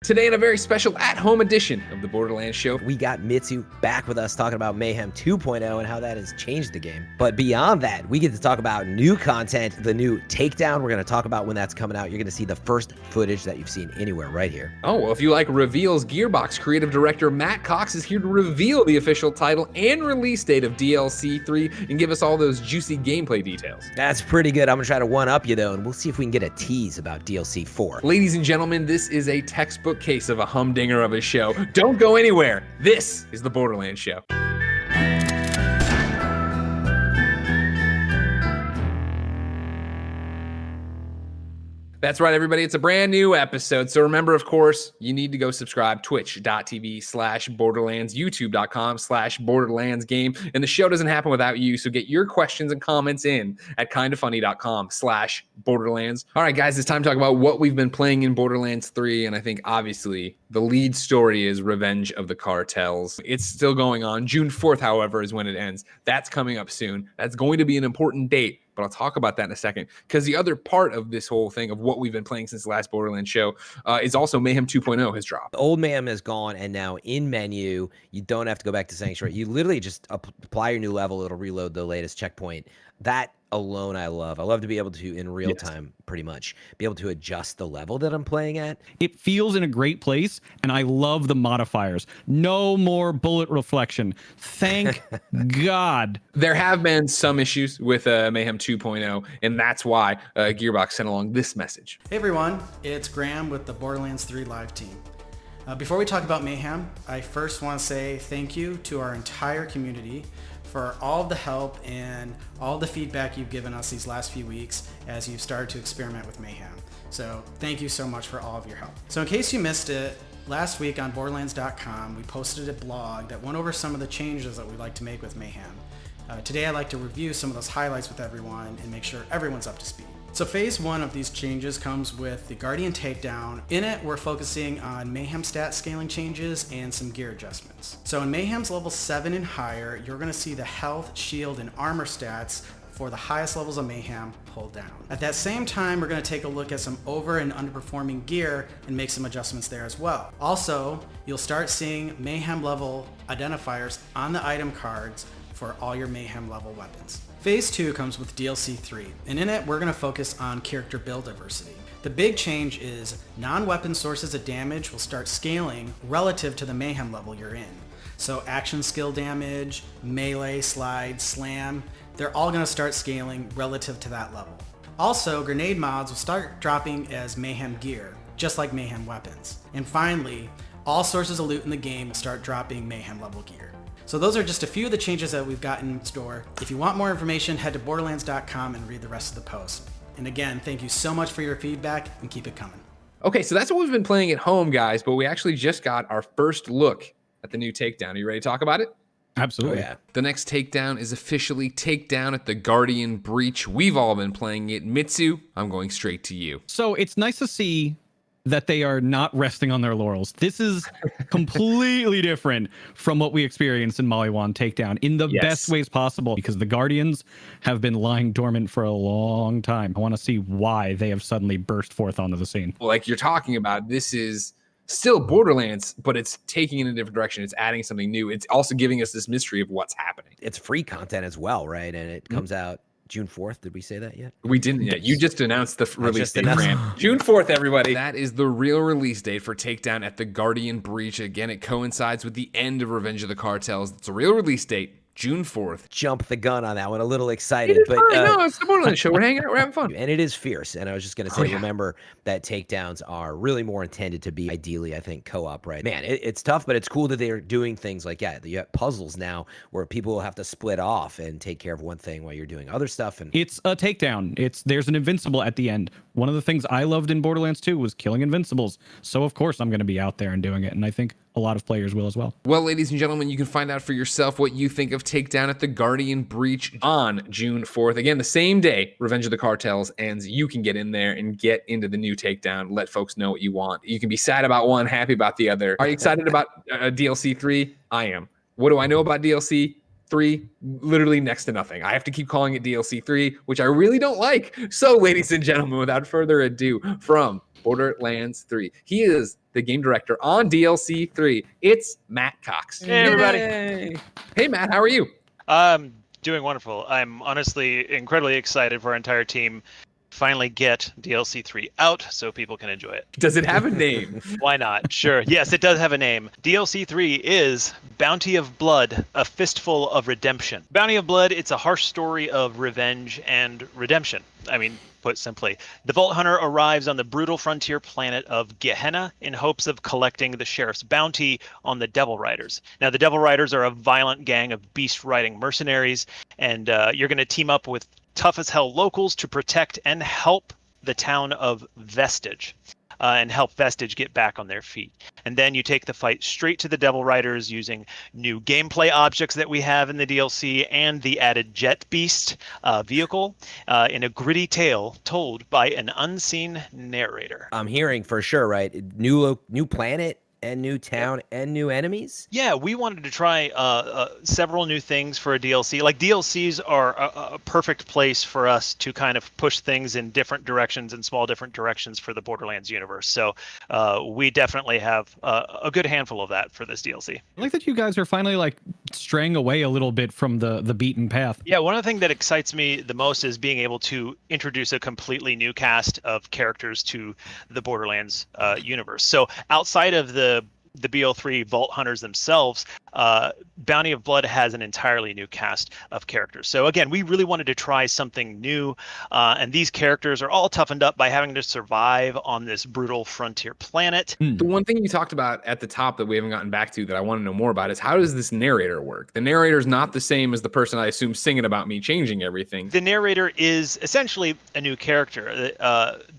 Today in a very special at-home edition of the Borderlands show, we got Mitsu back with us talking about Mayhem 2.0 and how that has changed the game. But beyond that, we get to talk about new content, the new Takedown. We're going to talk about when that's coming out. You're going to see the first footage that you've seen anywhere right here. Oh, well, if you like reveals, Gearbox creative director Matt Cox is here to reveal the official title and release date of DLC 3 and give us all those juicy gameplay details. That's pretty good. I'm going to try to one-up you, though, and we'll see if we can get a tease about DLC 4. Ladies and gentlemen, this is a textbook case of a humdinger of a show. Don't go anywhere. This is the Borderlands show. That's right, everybody. It's a brand new episode. So remember, of course, you need to go subscribe, twitch.tv/Borderlands, youtube.com/Borderlands game. And the show doesn't happen without you. So get your questions and comments in at kindafunny.com/Borderlands. All right, guys, it's time to talk about what we've been playing in Borderlands 3. And I think, obviously, the lead story is Revenge of the Cartels. It's still going on. June 4th, however, is when it ends. That's coming up soon. That's going to be an important date. But I'll talk about that in a second, because the other part of this whole thing of what we've been playing since the last Borderlands show is also Mayhem 2.0 has dropped. Old Mayhem is gone, and now in menu, you don't have to go back to Sanctuary. You literally just apply your new level. It'll reload the latest checkpoint. That alone I love. I love to be able to, in real time, pretty much, be able to adjust the level that I'm playing at. It feels in a great place, and I love the modifiers. No more bullet reflection. Thank God. There have been some issues with Mayhem 2.0, and that's why Gearbox sent along this message. Hey everyone, it's Graham with the Borderlands 3 live team. Before we talk about Mayhem, I first want to say thank you to our entire community for all of the help and all the feedback you've given us these last few weeks as you've started to experiment with Mayhem. So thank you so much for all of your help. So in case you missed it, last week on Borderlands.com, we posted a blog that went over some of the changes that we'd like to make with Mayhem. Today I'd like to review some of those highlights with everyone and make sure everyone's up to speed. So phase one of these changes comes with the Guardian Takedown. In it, we're focusing on Mayhem stat scaling changes and some gear adjustments. So in Mayhem's level 7 and higher, you're going to see the health, shield, and armor stats for the highest levels of Mayhem pulled down. At that same time, we're going to take a look at some over and underperforming gear and make some adjustments there as well. Also, you'll start seeing Mayhem level identifiers on the item cards for all your Mayhem level weapons. Phase 2 comes with DLC 3, and in it we're going to focus on character build diversity. The big change is non-weapon sources of damage will start scaling relative to the Mayhem level you're in. So action skill damage, melee, slide, slam, they're all going to start scaling relative to that level. Also, grenade mods will start dropping as Mayhem gear, just like Mayhem weapons. And finally, all sources of loot in the game will start dropping Mayhem level gear. So those are just a few of the changes that we've got in store. If you want more information, head to Borderlands.com and read the rest of the post. And again, thank you so much for your feedback and keep it coming. Okay, so that's what we've been playing at home, guys, but we actually just got our first look at the new Takedown. Are you ready to talk about it? Absolutely. Oh, yeah. The next Takedown is officially Takedown at the Guardian Breach. We've all been playing it. Mitsu, I'm going straight to you. So it's nice to see that they are not resting on their laurels. This is completely different from what we experienced in Maliwan Takedown in the best ways possible, because the Guardians have been lying dormant for a long time. I want to see why they have suddenly burst forth onto the scene. Well, like you're talking about, this is still Borderlands, but it's taking it in a different direction. It's adding something new. It's also giving us this mystery of what's happening. It's free content as well, right? And it comes out June 4th. Did we say that yet? We didn't yet. You just announced the release date, Graham. June 4th, everybody. That is the real release date for Takedown at the Guardian Breach. Again, it coincides with the end of Revenge of the Cartels. It's a real release date. June 4th. Jump the gun on that one. A little excited. But no, it's the Borderlands show. We're hanging out. We're having fun. And it is fierce. And I was just going to say, remember that takedowns are really more intended to be, ideally, I think, co-op, right? Man, it's tough, but it's cool that they're doing things like, you have puzzles now where people will have to split off and take care of one thing while you're doing other stuff. And it's a takedown. There's an invincible at the end. One of the things I loved in Borderlands 2 was killing invincibles. So, of course, I'm going to be out there and doing it. And I think a lot of players will as well. Well, ladies and gentlemen, you can find out for yourself what you think of Takedown at the Guardian Breach on June 4th. Again, the same day Revenge of the Cartels ends, you can get in there and get into the new Takedown. Let folks know what you want. You can be sad about one, happy about the other. Are you excited about DLC 3? I am. What do I know about DLC 3? Literally next to nothing. I have to keep calling it DLC 3, which I really don't like. So, ladies and gentlemen, without further ado, from Borderlands 3. He is the game director on DLC 3. It's Matt Cox. Hey, everybody. Yay. Hey, Matt, how are you? Doing wonderful. I'm honestly incredibly excited for our entire team finally get DLC 3 out so people can enjoy it. Does it have a name? Why not? Sure. Yes, it does have a name. DLC 3 is Bounty of Blood, A Fistful of Redemption. Bounty of Blood, it's a harsh story of revenge and redemption. I mean, put simply, the Vault Hunter arrives on the brutal frontier planet of Gehenna in hopes of collecting the sheriff's bounty on the Devil Riders. Now, the Devil Riders are a violent gang of beast-riding mercenaries, and you're going to team up with tough as hell locals to protect and help the town of Vestige. And help Vestige get back on their feet. And then you take the fight straight to the Devil Riders using new gameplay objects that we have in the DLC and the added Jet Beast vehicle in a gritty tale told by an unseen narrator. I'm hearing for sure, right? New planet and new town and new enemies. Yeah, we wanted to try several new things for a DLC. Like DLCs are a perfect place for us to kind of push things in different directions and small different directions for the Borderlands universe. So we definitely have a good handful of that for this DLC. I like that you guys are finally like straying away a little bit from the beaten path. Yeah, one of the things that excites me the most is being able to introduce a completely new cast of characters to the Borderlands universe. So outside of the BO3 Vault Hunters themselves, Bounty of Blood has an entirely new cast of characters. So again, we really wanted to try something new, and these characters are all toughened up by having to survive on this brutal frontier planet. The one thing you talked about at the top that we haven't gotten back to that I want to know more about is how does this narrator work? The narrator is not the same as the person I assume singing about me changing everything. The narrator is essentially a new character.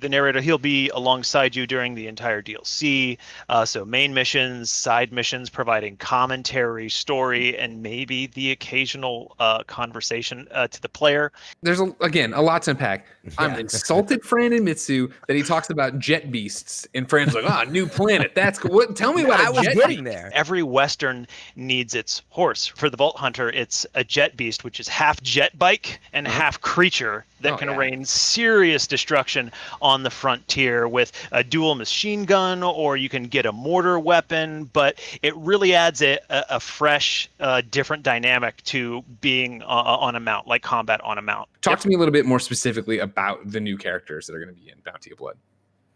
The narrator, he'll be alongside you during the entire DLC. So main missions, side missions, providing commentary, story, and maybe the occasional conversation to the player. There's, again, a lot to unpack. I'm insulted Fran and Mitsu that he talks about jet beasts, and Fran's like, new planet. That's cool. Tell me about a jet beast. There. Every Western needs its horse. For the Vault Hunter, it's a jet beast, which is half jet bike and half creature that can rain serious destruction on the frontier with a dual machine gun, or you can get a mortar weapon, but it really adds a fresh, different dynamic to being on a mount, like combat on a mount. Talk to me a little bit more specifically about the new characters that are going to be in Bounty of Blood.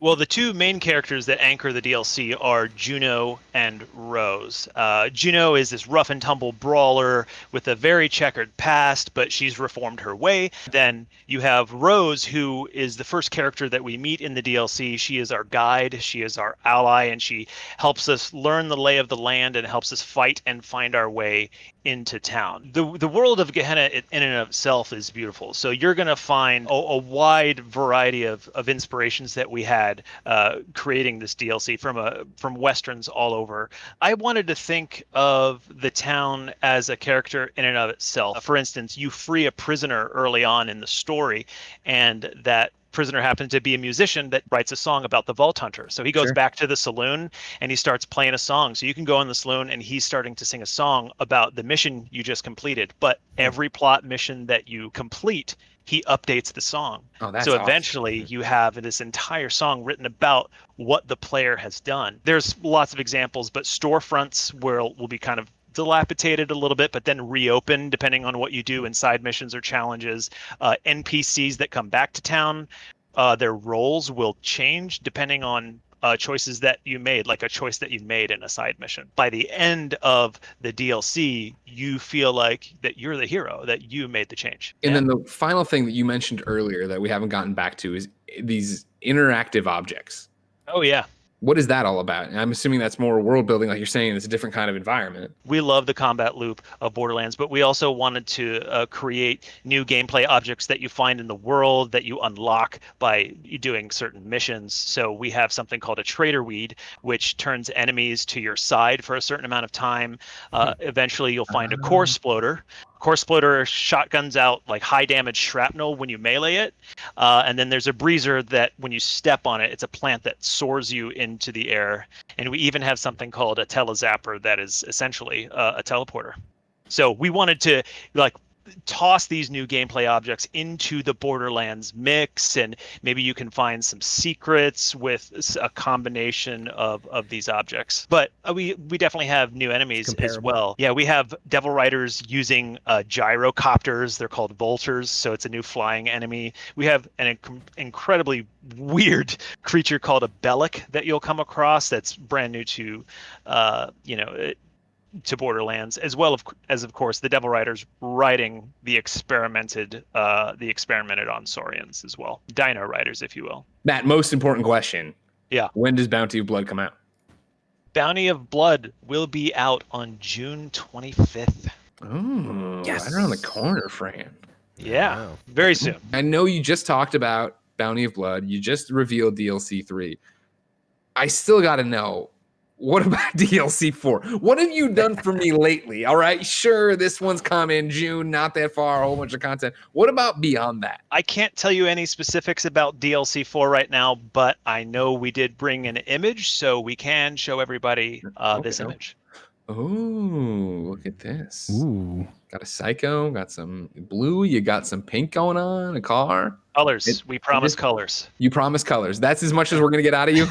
Well, the two main characters that anchor the DLC are Juno and Rose. Juno is this rough and tumble brawler with a very checkered past, but she's reformed her way. Then you have Rose, who is the first character that we meet in the DLC. She is our guide, she is our ally, and she helps us learn the lay of the land and helps us fight and find our way into town. The world of Gehenna in and of itself is beautiful. So you're going to find a wide variety of inspirations that we had creating this DLC from Westerns all over. I wanted to think of the town as a character in and of itself. For instance, you free a prisoner early on in the story, and that prisoner happens to be a musician that writes a song about the Vault Hunter. So he goes back to the saloon and he starts playing a song. So you can go in the saloon and he's starting to sing a song about the mission you just completed. But every plot mission that you complete, he updates the song. So eventually you have this entire song written about what the player has done. There's lots of examples, but storefronts will be kind of dilapidated a little bit, but then reopen depending on what you do in side missions or challenges. NPCs that come back to town, their roles will change depending on choices that you made, like a choice that you made in a side mission. By the end of the DLC, you feel like that you're the hero, that you made the change. And then the final thing that you mentioned earlier that we haven't gotten back to is these interactive objects. Oh, yeah. What is that all about? And I'm assuming that's more world building, like you're saying, it's a different kind of environment. We love the combat loop of Borderlands, but we also wanted to create new gameplay objects that you find in the world that you unlock by doing certain missions. So we have something called a traitor weed, which turns enemies to your side for a certain amount of time. Eventually, you'll find a core exploder. Core exploder shotguns out like high damage shrapnel when you melee it. And then there's a breezer that when you step on it, it's a plant that soars you into the air. And we even have something called a telezapper that is essentially a teleporter. So we wanted to toss these new gameplay objects into the Borderlands mix, and maybe you can find some secrets with a combination of these objects. But we definitely have new enemies as well. Yeah, we have Devil Riders using gyrocopters. They're called Vultures, so it's a new flying enemy. We have an incredibly weird creature called a Bellic that you'll come across that's brand new to to Borderlands, as well as of course the Devil Riders riding the experimented on Saurians as well, Dino Riders, if you will. Matt, most important question. Yeah. When does Bounty of Blood come out? Bounty of Blood will be out on June 25th. Oh, yes. Right around the corner, Fran. Yeah, very soon. I know you just talked about Bounty of Blood. You just revealed DLC 3. I still got to know, what about DLC 4? What have you done for me lately? All right, sure, this one's coming June, not that far, a whole bunch of content. What about beyond that? I can't tell you any specifics about DLC 4 right now, but I know we did bring an image, so we can show everybody this image. Oh, look at this. Ooh. Got a Psycho, got some blue, you got some pink going on, a car. Colors. We promise colors. You promise colors. That's as much as we're going to get out of you?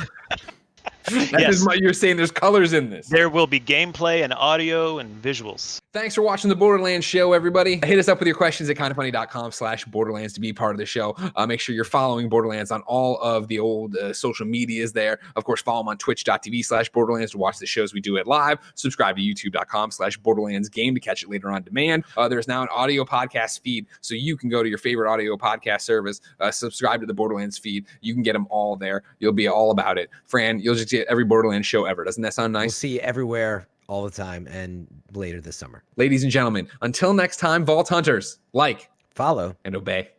That's you're saying there's colors in this. There will be gameplay and audio and visuals. Thanks for watching the Borderlands show, everybody. Hit us up with your questions at kindafunny.com/Borderlands to be part of the show. Make sure you're following Borderlands on all of the old social medias there. Of course, follow them on twitch.tv/Borderlands to watch the shows we do it live. Subscribe to youtube.com/Borderlands game to catch it later on demand. There's now an audio podcast feed, so you can go to your favorite audio podcast service, subscribe to the Borderlands feed. You can get them all there. You'll be all about it. Fran, you'll just get every Borderlands show ever. Doesn't that sound nice? We'll see you everywhere all the time and later this summer. Ladies and gentlemen, until next time, Vault Hunters, like, follow, and obey.